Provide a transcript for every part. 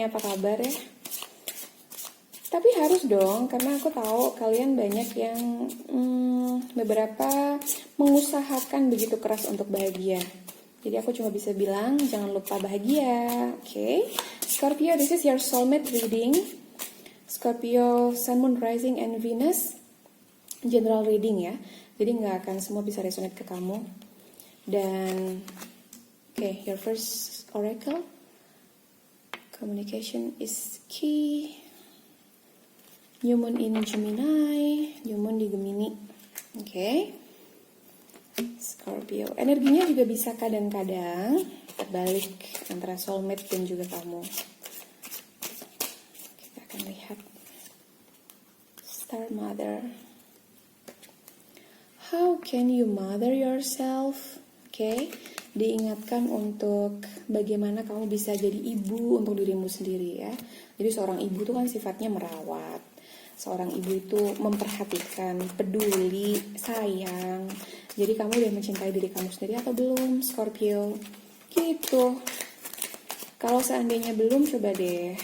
semuanya, apa kabar ya? Tapi harus dong, karena aku tahu kalian banyak yang beberapa mengusahakan begitu keras untuk bahagia. Jadi aku cuma bisa bilang, jangan lupa bahagia, oke? Scorpio, this is your soulmate reading. Scorpio, Sun, Moon, Rising, and Venus. General reading ya. Jadi nggak akan semua bisa resonate ke kamu. Dan, okay, your first oracle. Communication is key. New Moon in Gemini, New Moon di Gemini. Oke. Scorpio. Energinya juga bisa kadang-kadang terbalik antara soulmate dan juga kamu. Kita akan lihat. Star Mother. How can you mother yourself? Oke. Diingatkan untuk bagaimana kamu bisa jadi ibu untuk dirimu sendiri ya. Jadi seorang ibu itu kan sifatnya merawat. Seorang ibu itu memperhatikan, peduli, sayang. Jadi kamu udah mencintai diri kamu sendiri atau belum, Scorpio? Gitu. Kalau seandainya belum, coba deh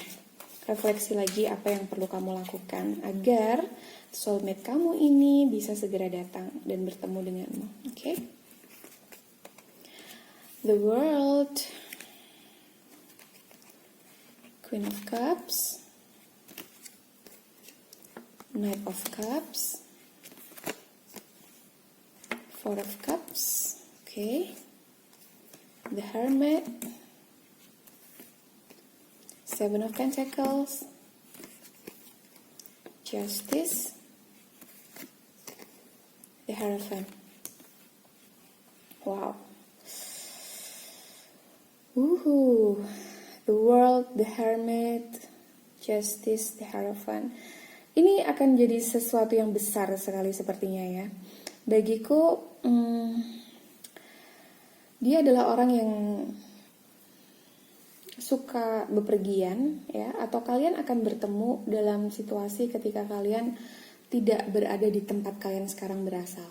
refleksi lagi apa yang perlu kamu lakukan agar soulmate kamu ini bisa segera datang dan bertemu denganmu. Oke? The World, Queen of Cups, Knight of Cups, Four of Cups, okay, the Hermit, Seven of Pentacles, Justice, the Hierophant. Wow. Woohoo. The World, the Hermit, Justice, the Hierophant. Ini akan jadi sesuatu yang besar sekali sepertinya ya. Bagiku, dia adalah orang yang suka bepergian ya, atau kalian akan bertemu dalam situasi ketika kalian tidak berada di tempat kalian sekarang berasal.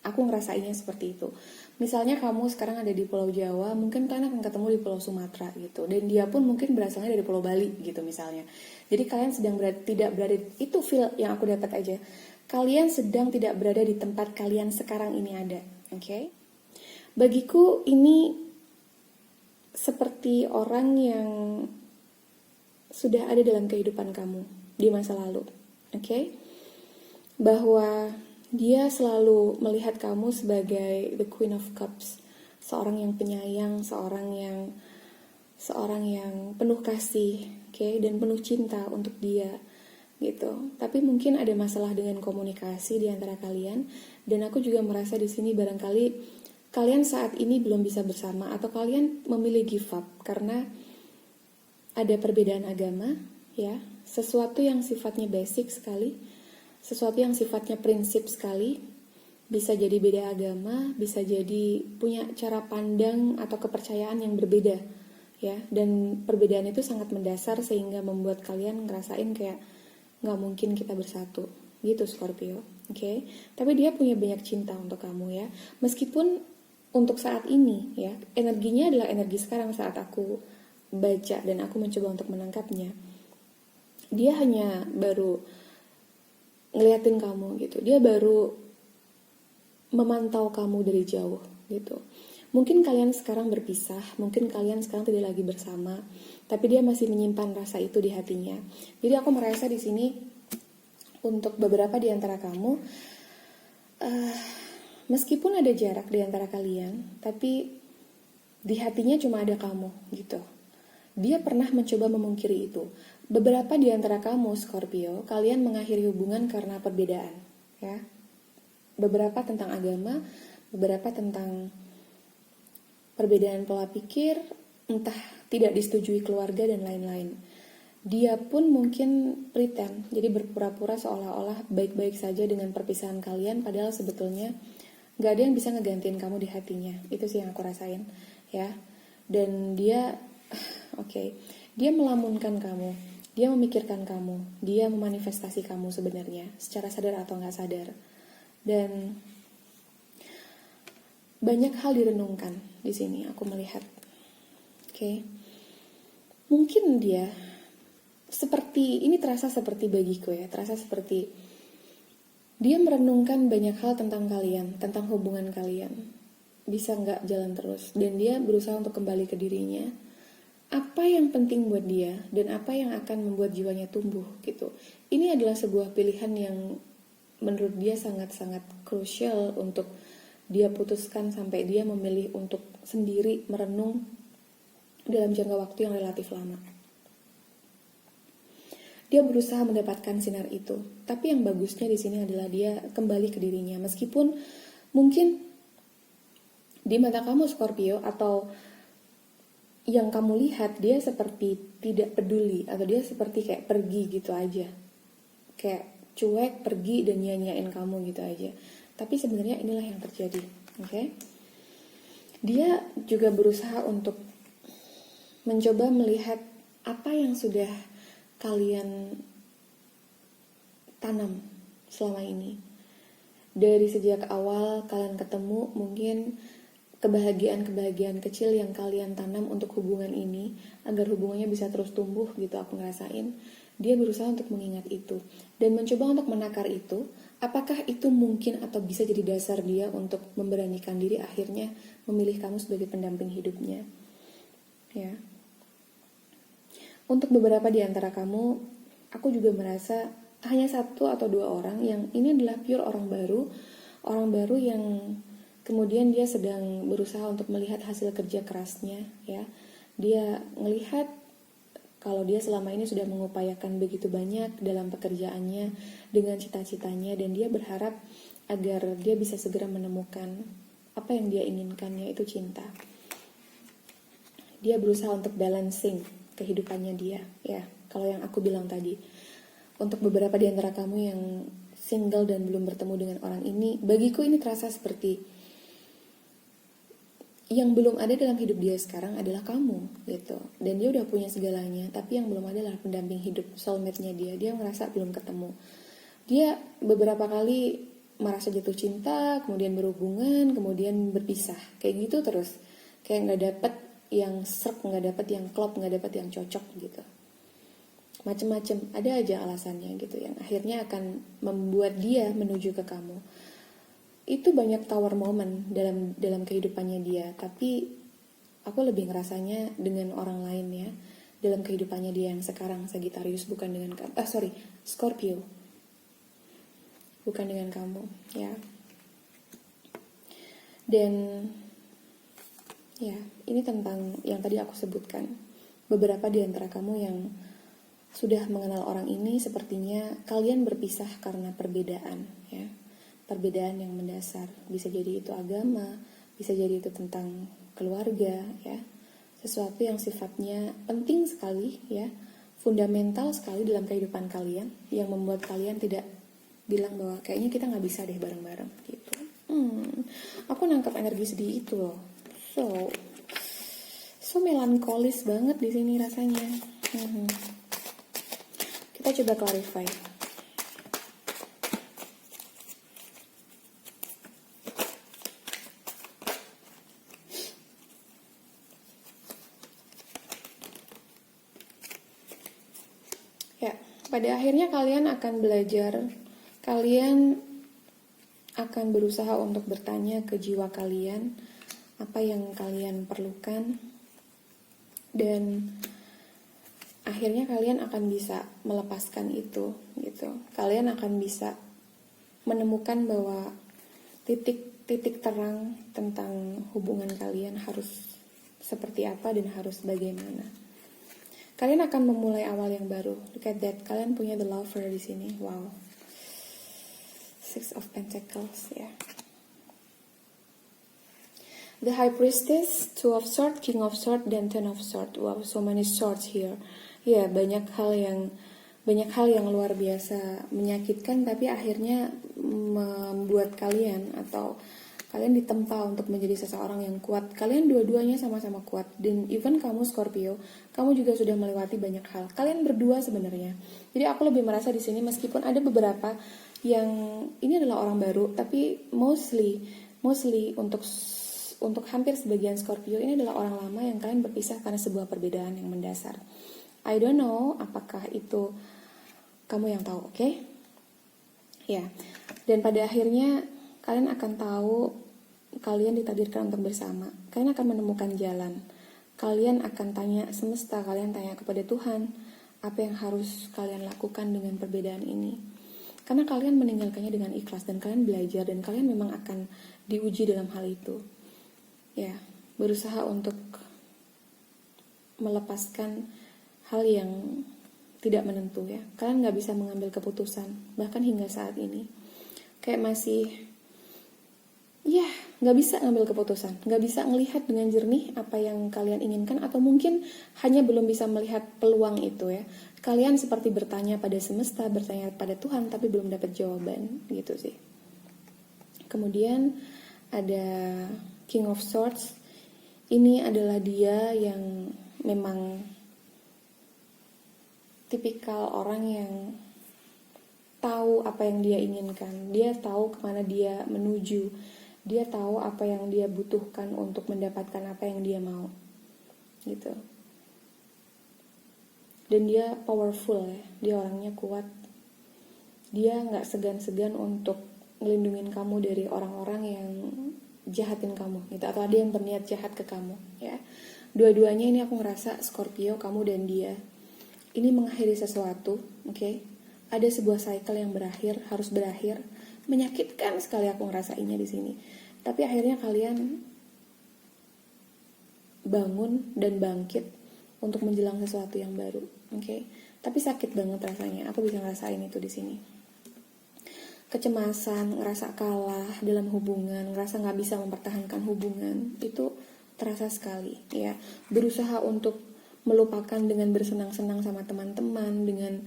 Aku ngerasainnya seperti itu. Misalnya kamu sekarang ada di Pulau Jawa, mungkin kalian akan ketemu di Pulau Sumatera gitu. Dan dia pun mungkin berasalnya dari Pulau Bali gitu misalnya. Jadi kalian sedang tidak berada, itu feel yang aku dapat aja. Kalian sedang tidak berada di tempat kalian sekarang ini ada. Oke? Bagiku ini seperti orang yang sudah ada dalam kehidupan kamu di masa lalu. Oke? Bahwa dia selalu melihat kamu sebagai the Queen of Cups, seorang yang penyayang, seorang yang penuh kasih, okay, dan penuh cinta untuk dia, gitu. Tapi mungkin ada masalah dengan komunikasi di antara kalian, dan aku juga merasa di sini barangkali kalian saat ini belum bisa bersama atau kalian memilih give up karena ada perbedaan agama, ya, sesuatu yang sifatnya basic sekali. Sesuatu yang sifatnya prinsip sekali, bisa jadi beda agama, bisa jadi punya cara pandang atau kepercayaan yang berbeda, ya. Dan perbedaan itu sangat mendasar sehingga membuat kalian ngerasain kayak nggak mungkin kita bersatu, gitu Scorpio, oke? Tapi dia punya banyak cinta untuk kamu ya, meskipun untuk saat ini ya, energinya adalah energi sekarang saat aku baca dan aku mencoba untuk menangkapnya. Dia hanya baru ngeliatin kamu gitu. Dia baru memantau kamu dari jauh gitu. Mungkin kalian sekarang berpisah, mungkin kalian sekarang tidak lagi bersama, tapi dia masih menyimpan rasa itu di hatinya. Jadi aku merasa di sini untuk beberapa di antara kamu, meskipun ada jarak di antara kalian, tapi di hatinya cuma ada kamu gitu. Dia pernah mencoba memungkiri itu. Beberapa di antara kamu, Scorpio, kalian mengakhiri hubungan karena perbedaan, ya. Beberapa tentang agama, beberapa tentang perbedaan pola pikir, entah tidak disetujui keluarga dan lain-lain. Dia pun mungkin pretend, jadi berpura-pura seolah-olah baik-baik saja dengan perpisahan kalian, padahal sebetulnya gak ada yang bisa ngegantiin kamu di hatinya. Itu sih yang aku rasain, ya. Dan dia, oke, dia melamunkan kamu. Dia memikirkan kamu, dia memanifestasi kamu sebenarnya, secara sadar atau nggak sadar. Dan banyak hal direnungkan di sini, aku melihat. Oke. Mungkin dia seperti, ini terasa seperti bagiku ya, terasa seperti dia merenungkan banyak hal tentang kalian, tentang hubungan kalian. Bisa nggak jalan terus. Dan dia berusaha untuk kembali ke dirinya. Apa yang penting buat dia dan apa yang akan membuat jiwanya tumbuh gitu. Ini adalah sebuah pilihan yang menurut dia sangat-sangat krusial untuk dia putuskan sampai dia memilih untuk sendiri merenung dalam jangka waktu yang relatif lama. Dia berusaha mendapatkan sinar itu. Tapi yang bagusnya di sini adalah dia kembali ke dirinya. Meskipun mungkin di mata kamu Scorpio atau yang kamu lihat dia seperti tidak peduli atau dia seperti kayak pergi gitu aja. Kayak cuek pergi dan nyanyain kamu gitu aja. Tapi sebenarnya inilah yang terjadi. Oke? Dia juga berusaha untuk mencoba melihat apa yang sudah kalian tanam selama ini. Dari sejak awal kalian ketemu, mungkin kebahagiaan-kebahagiaan kecil yang kalian tanam untuk hubungan ini, agar hubungannya bisa terus tumbuh gitu aku ngerasain. Dia berusaha untuk mengingat itu dan mencoba untuk menakar itu. Apakah itu mungkin atau bisa jadi dasar dia untuk memberanikan diri akhirnya memilih kamu sebagai pendamping hidupnya. Ya. Untuk beberapa di antara kamu, aku juga merasa hanya 1 atau 2 orang yang ini adalah pure orang baru yang kemudian dia sedang berusaha untuk melihat hasil kerja kerasnya, ya. Dia melihat kalau dia selama ini sudah mengupayakan begitu banyak dalam pekerjaannya dengan cita-citanya, dan dia berharap agar dia bisa segera menemukan apa yang dia inginkan, yaitu cinta. Dia berusaha untuk balancing kehidupannya dia, ya. Kalau yang aku bilang tadi, untuk beberapa di antara kamu yang single dan belum bertemu dengan orang ini, bagiku ini terasa seperti yang belum ada dalam hidup dia sekarang adalah kamu gitu. Dan dia udah punya segalanya, tapi yang belum ada adalah pendamping hidup, soulmate-nya dia. Dia merasa belum ketemu. Dia beberapa kali merasa jatuh cinta, kemudian berhubungan, kemudian berpisah. Kayak gitu terus. Kayak gak dapet yang serk, gak dapet yang klop, gak dapet yang cocok gitu. Macem-macem, ada aja alasannya gitu yang akhirnya akan membuat dia menuju ke kamu. Itu banyak tower moment dalam kehidupannya dia, tapi aku lebih ngerasanya dengan orang lain ya, dalam kehidupannya dia yang sekarang, Sagittarius, bukan dengan kamu. Scorpio, bukan dengan kamu, ya. Dan ya, ini tentang yang tadi aku sebutkan. Beberapa di antara kamu yang sudah mengenal orang ini, sepertinya kalian berpisah karena perbedaan, ya. Perbedaan yang mendasar, bisa jadi itu agama, bisa jadi itu tentang keluarga, ya, sesuatu yang sifatnya penting sekali, ya, fundamental sekali dalam kehidupan kalian, yang membuat kalian tidak bilang bahwa kayaknya kita nggak bisa deh bareng-bareng gitu. Aku nangkap energi sedih itu loh, so melankolis banget di sini rasanya. Kita coba clarify. Ya, pada akhirnya kalian akan belajar, kalian akan berusaha untuk bertanya ke jiwa kalian, apa yang kalian perlukan, dan akhirnya kalian akan bisa melepaskan itu, gitu. Kalian akan bisa menemukan bahwa titik terang tentang hubungan kalian harus seperti apa dan harus bagaimana. Kalian akan memulai awal yang baru. Look at that. Kalian punya the lover di sini. Wow. 6 of Pentacles, ya. The High Priestess, 2 of Swords, King of Swords, dan 10 of Swords. Wow, so many swords here. Ya, banyak hal yang luar biasa menyakitkan, tapi akhirnya membuat kalian atau kalian ditempa untuk menjadi seseorang yang kuat. Kalian dua-duanya sama-sama kuat. Dan even kamu Scorpio, kamu juga sudah melewati banyak hal. Kalian berdua sebenarnya. Jadi aku lebih merasa di sini meskipun ada beberapa yang ini adalah orang baru, tapi mostly untuk hampir sebagian Scorpio ini adalah orang lama yang kalian berpisah karena sebuah perbedaan yang mendasar. I don't know apakah itu kamu yang tahu, oke? Ya, dan pada akhirnya kalian akan tahu kalian ditakdirkan untuk bersama. Kalian akan menemukan jalan. Kalian akan tanya semesta, kalian tanya kepada Tuhan, apa yang harus kalian lakukan dengan perbedaan ini. Karena kalian meninggalkannya dengan ikhlas dan kalian belajar dan kalian memang akan diuji dalam hal itu. Ya, berusaha untuk melepaskan hal yang tidak menentu ya. Kalian gak bisa mengambil keputusan, bahkan hingga saat ini. Kayak masih, ya gak bisa ngambil keputusan. Gak bisa melihat dengan jernih apa yang kalian inginkan. Atau mungkin hanya belum bisa melihat peluang itu ya. Kalian seperti bertanya pada semesta, bertanya pada Tuhan, tapi belum dapat jawaban gitu sih. Kemudian ada King of Swords. Ini adalah dia yang memang tipikal orang yang tahu apa yang dia inginkan. Dia tahu kemana dia menuju. Dia tahu apa yang dia butuhkan untuk mendapatkan apa yang dia mau. Gitu. Dan dia powerful ya. Dia orangnya kuat. Dia gak segan-segan untuk ngelindungin kamu dari orang-orang yang jahatin kamu gitu. Atau ada yang berniat jahat ke kamu ya. Dua-duanya ini aku ngerasa Scorpio, kamu dan dia ini mengakhiri sesuatu, oke? Ada sebuah cycle yang harus berakhir. Menyakitkan sekali aku ngerasainnya di sini. Tapi akhirnya kalian bangun dan bangkit untuk menjelang sesuatu yang baru, oke? Tapi sakit banget rasanya. Aku bisa ngerasain itu di sini. Kecemasan, ngerasa kalah dalam hubungan, ngerasa nggak bisa mempertahankan hubungan, itu terasa sekali, ya. Berusaha untuk melupakan dengan bersenang-senang sama teman-teman, dengan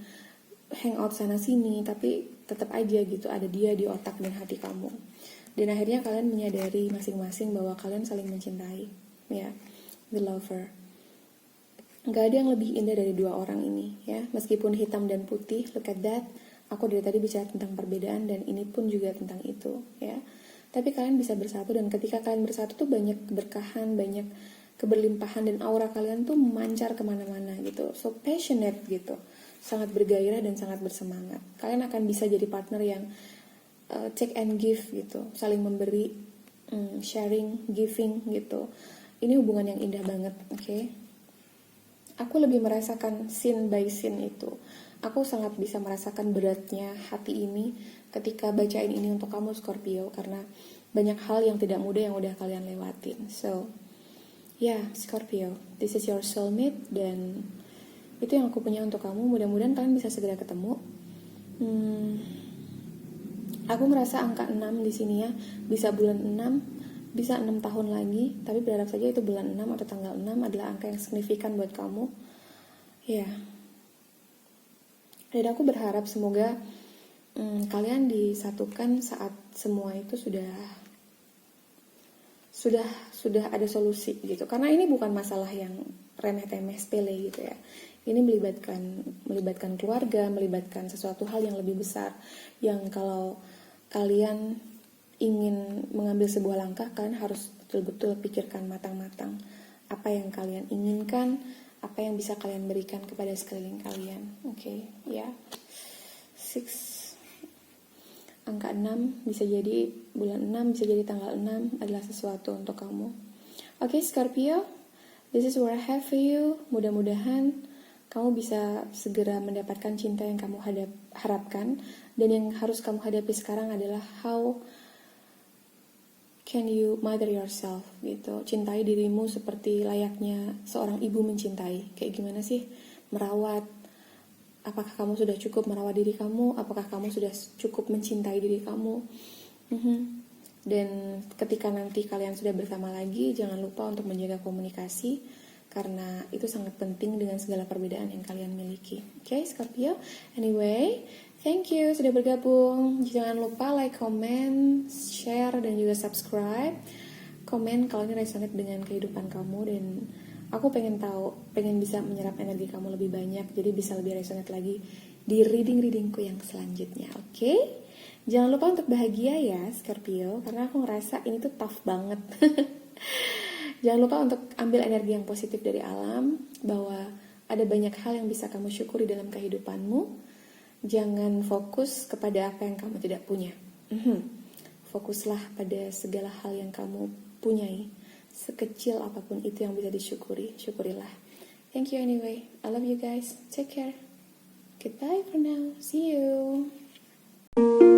hangout sana sini, tapi tetap aja gitu ada dia di otak dan hati kamu. Dan akhirnya kalian menyadari masing-masing bahwa kalian saling mencintai, ya. The lover. Gak ada yang lebih indah dari dua orang ini, ya. Meskipun hitam dan putih, look at that. Aku dari tadi bicara tentang perbedaan dan ini pun juga tentang itu, ya. Tapi kalian bisa bersatu dan ketika kalian bersatu tuh banyak keberkahan, banyak keberlimpahan dan aura kalian tuh memancar kemana-mana gitu. So passionate gitu. Sangat bergairah dan sangat bersemangat. Kalian akan bisa jadi partner yang take and give gitu. Saling memberi, sharing, giving gitu. Ini hubungan yang indah banget, oke? Aku lebih merasakan scene by scene itu. Aku sangat bisa merasakan beratnya hati ini ketika bacain ini untuk kamu Scorpio. Karena banyak hal yang tidak mudah yang udah kalian lewatin. So, ya, Scorpio, this is your soulmate dan itu yang aku punya untuk kamu. Mudah-mudahan kalian bisa segera ketemu. Aku ngerasa angka 6 di sini ya. Bisa bulan 6, bisa 6 tahun lagi. Tapi berharap saja itu bulan 6 atau tanggal 6 adalah angka yang signifikan buat kamu. Ya. Dan aku berharap semoga kalian disatukan saat semua itu sudah ada solusi gitu. Karena ini bukan masalah yang remeh-temeh sepele gitu ya. Ini melibatkan keluarga, melibatkan sesuatu hal yang lebih besar. Yang kalau kalian ingin mengambil sebuah langkah, kalian harus betul-betul pikirkan matang-matang apa yang kalian inginkan, apa yang bisa kalian berikan kepada sekeliling kalian. Oke, ya. 6 angka 6 bisa jadi bulan 6, bisa jadi tanggal 6 adalah sesuatu untuk kamu. Oke, Scorpio, this is what I have for you. Mudah-mudahan kamu bisa segera mendapatkan cinta yang kamu harapkan. Dan yang harus kamu hadapi sekarang adalah how can you mother yourself gitu. Cintai dirimu seperti layaknya seorang ibu mencintai. Kayak gimana sih merawat. Apakah kamu sudah cukup merawat diri kamu? Apakah kamu sudah cukup mencintai diri kamu? Dan ketika nanti kalian sudah bersama lagi, jangan lupa untuk menjaga komunikasi. Karena itu sangat penting dengan segala perbedaan yang kalian miliki. Oke, Scorpio? Anyway, thank you sudah bergabung. Jangan lupa like, comment, share, dan juga subscribe. Komen kalau ini resonate dengan kehidupan kamu dan aku pengen bisa menyerap energi kamu lebih banyak, jadi bisa lebih resonate lagi di readingku yang selanjutnya, oke? Jangan lupa untuk bahagia ya, Scorpio, karena aku ngerasa ini tuh tough banget. Jangan lupa untuk ambil energi yang positif dari alam, bahwa ada banyak hal yang bisa kamu syukuri dalam kehidupanmu. Jangan fokus kepada apa yang kamu tidak punya. Fokuslah pada segala hal yang kamu punyai. Sekecil apapun itu yang bisa disyukuri, syukurilah. Thank you anyway. I love you guys. Take care. Goodbye for now. See you.